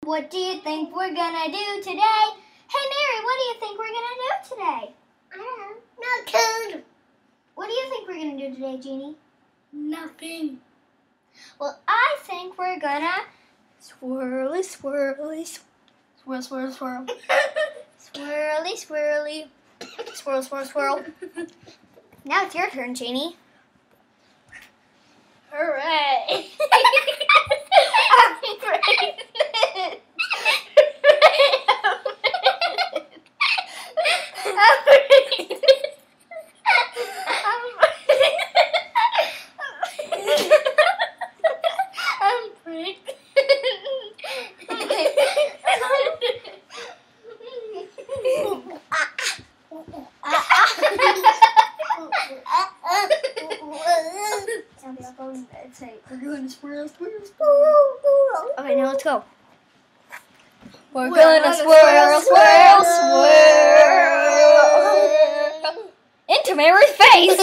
What do you think we're gonna do today? Hey Mary, what do you think we're gonna do today? I don't know. No food. What do you think we're gonna do today, Jeannie? Nothing. Well, I think we're gonna swirly, swirly, swirl, swirl, swirl. Swirly, swirly, swirl, swirl, swirl. Now it's your turn, Jeannie. Hooray. I'm pregnant. I'm pregnant. I'm pregnant. We're going to swirl, swirl, swirl. Okay, now let's go. We're gonna swirl, swirl, swirl into Mary's face.